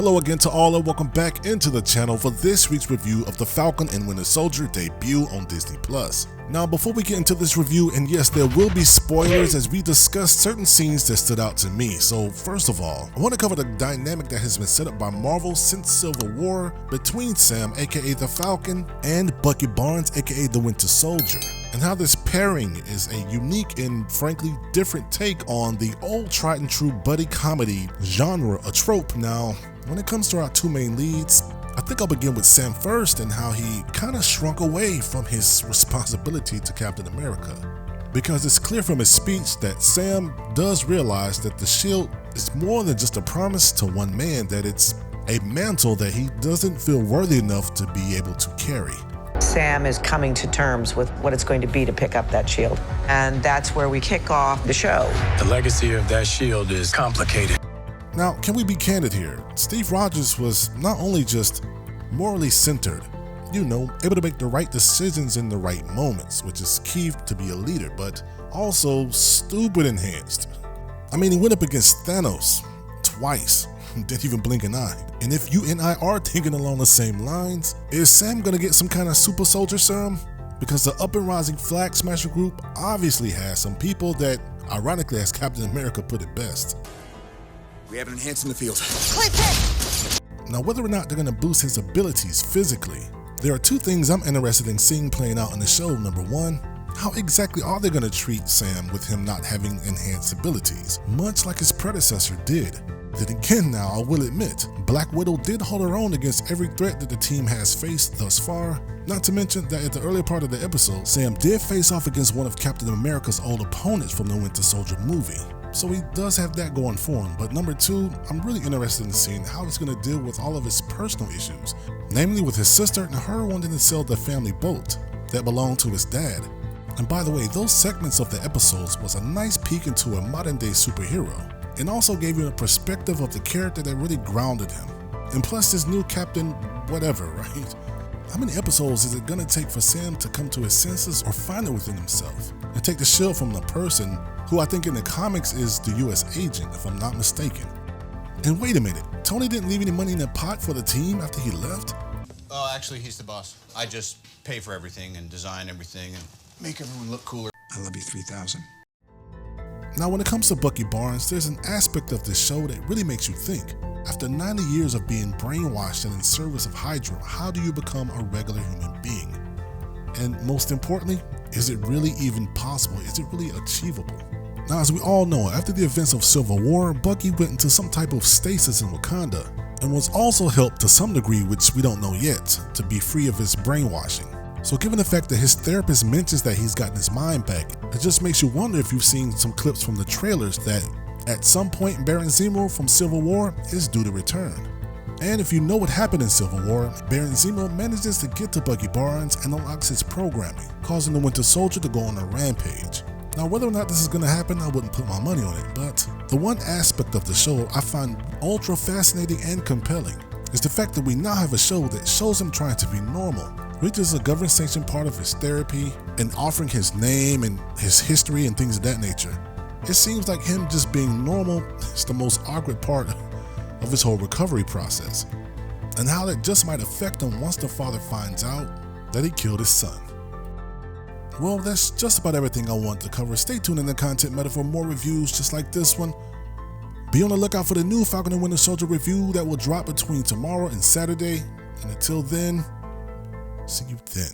Hello again to all and welcome back into the channel for this week's review of the Falcon and Winter Soldier debut on Disney+. Now before we get into this review, and yes, there will be spoilers as we discuss certain scenes that stood out to me. So first of all, I want to cover the dynamic that has been set up by Marvel since Civil War between Sam, aka the Falcon, and Bucky Barnes, aka the Winter Soldier, and how this pairing is a unique and frankly different take on the old tried and true buddy comedy genre, a trope. Now, when it comes to our two main leads, I think I'll begin with Sam first and how he kind of shrunk away from his responsibility to Captain America. Because it's clear from his speech that Sam does realize that the shield is more than just a promise to one man, that it's a mantle that he doesn't feel worthy enough to be able to carry. Sam is coming to terms with what it's going to be to pick up that shield. And that's where we kick off the show. The legacy of that shield is complicated. Now, can we be candid here? Steve Rogers was not only just morally centered, able to make the right decisions in the right moments, which is key to be a leader, but also stupid enhanced. I mean, he went up against Thanos twice, didn't even blink an eye. And if you and I are thinking along the same lines, is Sam gonna get some kind of super soldier serum? Because the up and rising Flag Smasher group obviously has some people that, ironically, as Captain America put it best, we have an enhance in the field. now, whether or not they're going to boost his abilities physically, there are two things I'm interested in seeing playing out in the show. Number one, how exactly are they going to treat Sam with him not having enhanced abilities, much like his predecessor did? Then again, now I will admit, Black Widow did hold her own against every threat that the team has faced thus far. Not to mention that at the earlier part of the episode, Sam did face off against one of Captain America's old opponents from the Winter Soldier movie. So he does have that going for him. But number two, I'm really interested in seeing how he's going to deal with all of his personal issues, namely with his sister and her wanting to sell the family boat that belonged to his dad. And by the way, those segments of the episodes was a nice peek into a modern day superhero, and also gave you a perspective of the character that really grounded him. And plus this new Captain whatever, right? How many episodes is it going to take for Sam to come to his senses or find it within himself and take the shield from the person who I think in the comics is the US agent, if I'm not mistaken? And wait a minute, Tony didn't leave any money in the pot for the team after he left? Oh, actually, he's the boss. I just pay for everything and design everything and make everyone look cooler. I love you 3,000. Now, when it comes to Bucky Barnes, there's an aspect of this show that really makes you think. After 90 years of being brainwashed and in service of Hydra, how do you become a regular human being? And most importantly, is it really even possible? Is it really achievable? Now, as we all know, after the events of Civil War, Bucky went into some type of stasis in Wakanda and was also helped to some degree, which we don't know yet, to be free of his brainwashing. So given the fact that his therapist mentions that he's gotten his mind back, it just makes you wonder if you've seen some clips from the trailers that at some point Baron Zemo from Civil War is due to return. And if you know what happened in Civil War, Baron Zemo manages to get to Bucky Barnes and unlocks his programming, causing the Winter Soldier to go on a rampage. Now, whether or not this is going to happen, I wouldn't put my money on it, but the one aspect of the show I find ultra fascinating and compelling is the fact that we now have a show that shows him trying to be normal, which is a government-sanctioned part of his therapy and offering his name and his history and things of that nature. It seems like him just being normal is the most awkward part of his whole recovery process, and how that just might affect him once the father finds out that he killed his son. Well, that's just about everything I want to cover. Stay tuned in the Content Meta for more reviews just like this one. Be on the lookout for the new Falcon and Winter Soldier review that will drop between tomorrow and Saturday. And until then, see you then.